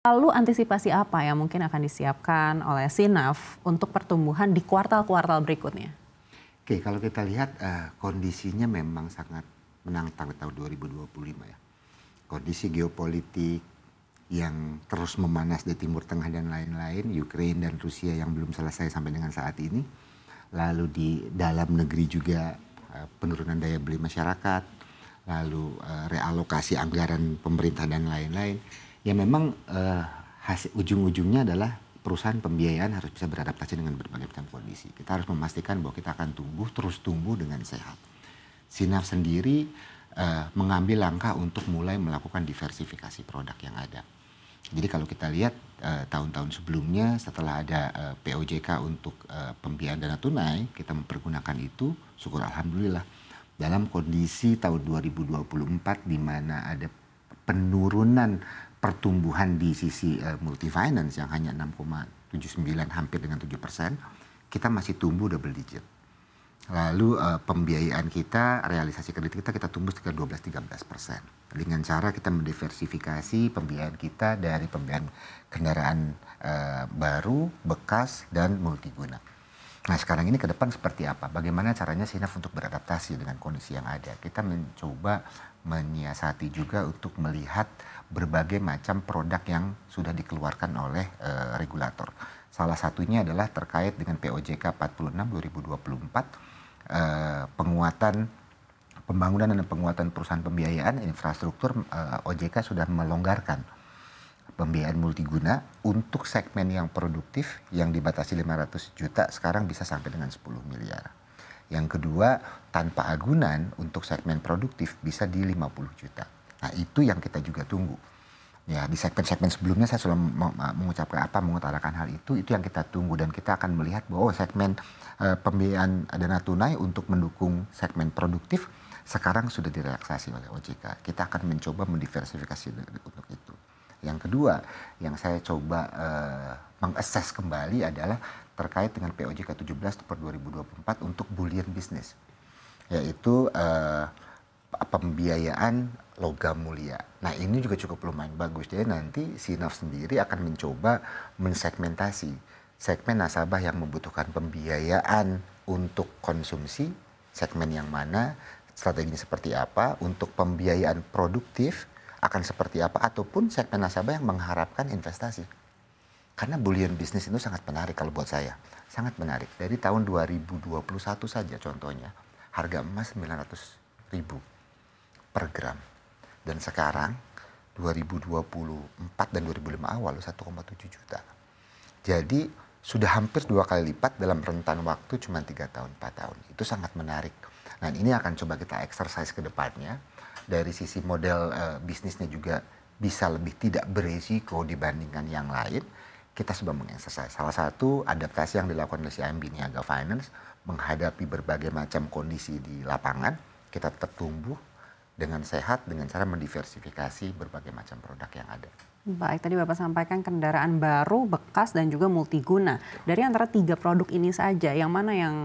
Lalu antisipasi apa yang mungkin akan disiapkan oleh Sinaf untuk pertumbuhan di kuartal-kuartal berikutnya? Oke, kalau kita lihat kondisinya memang sangat menantang di tahun 2025 ya. Kondisi geopolitik yang terus memanas di Timur Tengah dan lain-lain, Ukraina dan Rusia yang belum selesai sampai dengan saat ini. Lalu di dalam negeri juga penurunan daya beli masyarakat, lalu realokasi anggaran pemerintah dan lain-lain. Ya memang ujung-ujungnya adalah perusahaan pembiayaan harus bisa beradaptasi dengan berbagai macam kondisi. Kita harus memastikan bahwa kita akan terus tumbuh dengan sehat. Sinaf sendiri mengambil langkah untuk mulai melakukan diversifikasi produk yang ada. Jadi kalau kita lihat tahun-tahun sebelumnya setelah ada POJK untuk pembiayaan dana tunai, kita mempergunakan itu, syukur alhamdulillah. Dalam kondisi tahun 2024 di mana ada penurunan pertumbuhan di sisi multi-finance yang hanya 6,79 hampir dengan 7%, kita masih tumbuh double digit. Lalu pembiayaan kita, realisasi kredit kita tumbuh sekitar 12-13%. Dengan cara kita mendiversifikasi pembiayaan kita dari pembiayaan kendaraan baru, bekas, dan multiguna. Nah sekarang ini ke depan seperti apa? Bagaimana caranya Sinaf untuk beradaptasi dengan kondisi yang ada? Kita mencoba menyiasati juga untuk melihat berbagai macam produk yang sudah dikeluarkan oleh regulator. Salah satunya adalah terkait dengan POJK 46 2024, penguatan pembangunan dan penguatan perusahaan pembiayaan infrastruktur. OJK sudah melonggarkan pembiayaan multiguna untuk segmen yang produktif yang dibatasi 500 juta sekarang bisa sampai dengan 10 miliar. Yang kedua, tanpa agunan untuk segmen produktif bisa di 50 juta. Nah, itu yang kita juga tunggu. Ya, di segmen-segmen sebelumnya saya sudah mengutarakan hal itu yang kita tunggu, dan kita akan melihat bahwa segmen pembiayaan dana tunai untuk mendukung segmen produktif sekarang sudah direlaksasi oleh OJK. Kita akan mencoba mendiversifikasi untuk itu. Yang kedua, yang saya coba mengakses kembali adalah terkait dengan POJK 17 per 2024 untuk bullion business, yaitu pembiayaan logam mulia. Nah ini juga cukup lumayan bagus. Jadi nanti Sinaf sendiri akan mencoba mensegmentasi segmen nasabah yang membutuhkan pembiayaan untuk konsumsi, segmen yang mana, strateginya seperti apa, untuk pembiayaan produktif akan seperti apa, ataupun segmen nasabah yang mengharapkan investasi. Karena bullion bisnis itu sangat menarik kalau buat saya. Sangat menarik. Dari tahun 2021 saja contohnya, harga emas 900.000 per gram. Dan sekarang 2024 dan 2005 awal 1,7 juta. Jadi sudah hampir 2 kali lipat dalam rentan waktu cuma 3 tahun, 4 tahun. Itu sangat menarik. Nah ini akan coba kita exercise ke depannya. Dari sisi model bisnisnya juga bisa lebih tidak beresiko dibandingkan yang lain. Kita coba mengexercise. Salah satu adaptasi yang dilakukan oleh CIMB Niaga Finance menghadapi berbagai macam kondisi di lapangan, kita tetap tumbuh dengan sehat dengan cara mendiversifikasi berbagai macam produk yang ada. Baik, tadi Bapak sampaikan kendaraan baru, bekas, dan juga multiguna. Dari antara 3 produk ini saja, yang mana yang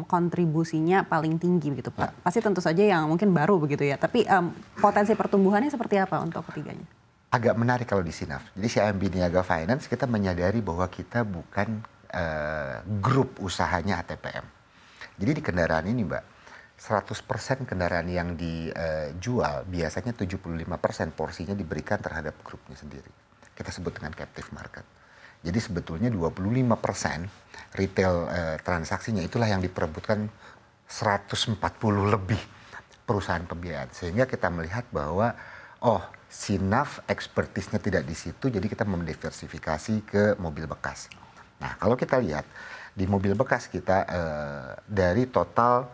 kontribusinya paling tinggi begitu Pak? Ya. Pasti tentu saja yang mungkin baru begitu ya, tapi potensi pertumbuhannya seperti apa untuk ketiganya? Agak menarik kalau di Sinaf. Jadi CIMB Niaga Finance kita menyadari bahwa kita bukan grup usahanya ATPM. Jadi di kendaraan ini Mbak, 100% kendaraan yang dijual biasanya 75% porsinya diberikan terhadap grupnya sendiri. Kita sebut dengan captive market. Jadi sebetulnya 25% retail transaksinya itulah yang diperebutkan 140 lebih perusahaan pembiayaan. Sehingga kita melihat bahwa Sinaf expertise-nya tidak di situ, jadi kita mendiversifikasi ke mobil bekas. Nah kalau kita lihat di mobil bekas kita dari total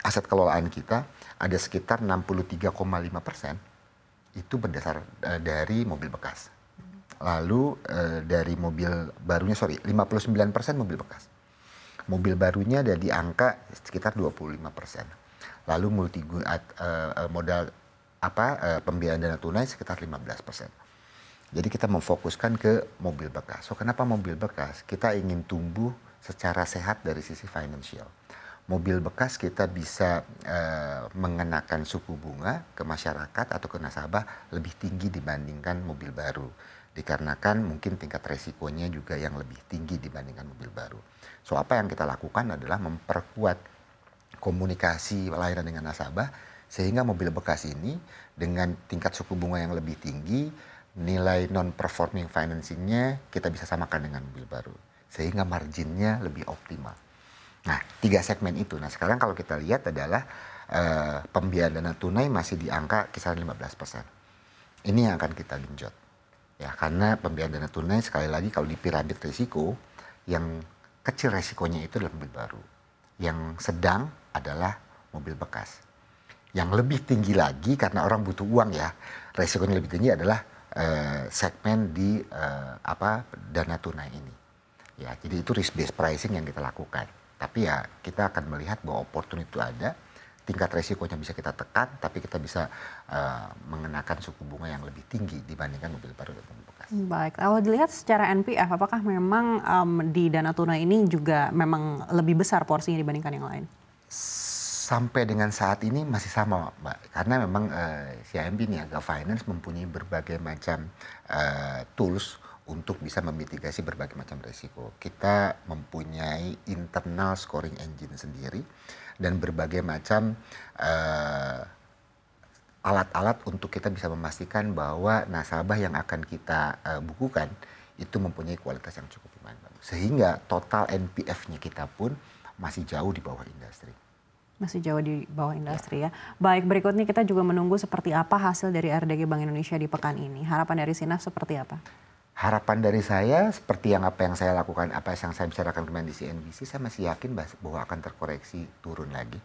aset kelolaan kita ada sekitar 63,5% itu berdasar dari mobil bekas. Lalu dari mobil barunya 59% mobil bekas. Mobil barunya ada di angka sekitar 25%. Lalu modal pembiayaan dana tunai sekitar 15%. Jadi kita memfokuskan ke mobil bekas. So kenapa mobil bekas? Kita ingin tumbuh secara sehat dari sisi financial. Mobil bekas kita bisa mengenakan suku bunga ke masyarakat atau ke nasabah lebih tinggi dibandingkan mobil baru. dikarenakan mungkin tingkat resikonya juga yang lebih tinggi dibandingkan mobil baru. So apa yang kita lakukan adalah memperkuat komunikasi layanan dengan nasabah sehingga mobil bekas ini dengan tingkat suku bunga yang lebih tinggi, nilai non-performing financingnya kita bisa samakan dengan mobil baru sehingga marginnya lebih optimal. Nah, 3 segmen itu. Nah, sekarang kalau kita lihat adalah pembiayaan dana tunai masih di angka kisaran 15%. Ini yang akan kita genjot. Ya, karena pembiayaan dana tunai sekali lagi kalau di piramid risiko, yang kecil resikonya itu adalah mobil baru. Yang sedang adalah mobil bekas. Yang lebih tinggi lagi karena orang butuh uang ya, resikonya lebih tinggi adalah segmen di dana tunai ini. Ya, jadi itu risk based pricing yang kita lakukan. Tapi ya kita akan melihat bahwa opportunity itu ada, tingkat resikonya bisa kita tekan, tapi kita bisa mengenakan suku bunga yang lebih tinggi dibandingkan mobil baru dan mobil bekas. Baik, kalau dilihat secara NPF, apakah memang di dana tunai ini juga memang lebih besar porsinya dibandingkan yang lain? Sampai dengan saat ini masih sama, Mbak. Karena memang CIMB Niaga Finance mempunyai berbagai macam tools untuk bisa memitigasi berbagai macam risiko. Kita mempunyai internal scoring engine sendiri dan berbagai macam alat-alat untuk kita bisa memastikan bahwa nasabah yang akan kita bukukan itu mempunyai kualitas yang cukup lumayan bagus. Sehingga total NPF-nya kita pun masih jauh di bawah industri. Masih jauh di bawah industri ya. Baik, berikutnya kita juga menunggu seperti apa hasil dari RDG Bank Indonesia di pekan ini. Harapan dari Sinaf seperti apa? Harapan dari saya seperti apa yang saya lakukan, apa yang saya bicarakan kemarin di CNBC, saya masih yakin bahwa akan terkoreksi turun lagi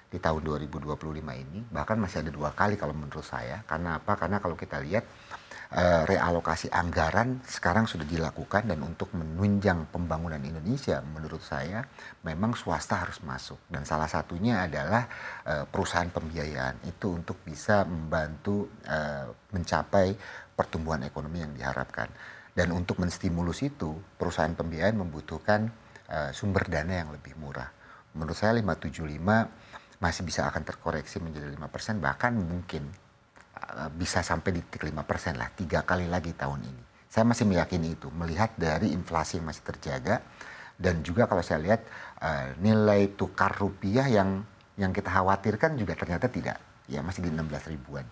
di tahun 2025 ini. Bahkan masih ada 2 kali kalau menurut saya. Karena apa? Karena kalau kita lihat realokasi anggaran sekarang sudah dilakukan dan untuk menunjang pembangunan Indonesia menurut saya memang swasta harus masuk. Dan salah satunya adalah perusahaan pembiayaan itu untuk bisa membantu mencapai pertumbuhan ekonomi yang diharapkan. Dan untuk menstimulus itu, perusahaan pembiayaan membutuhkan sumber dana yang lebih murah. Menurut saya 575 masih bisa akan terkoreksi menjadi 5%, bahkan mungkin bisa sampai di titik 5% lah, 3 kali lagi tahun ini. Saya masih meyakini itu, melihat dari inflasi yang masih terjaga, dan juga kalau saya lihat nilai tukar rupiah yang kita khawatirkan juga ternyata tidak, ya masih di 16 ribuan.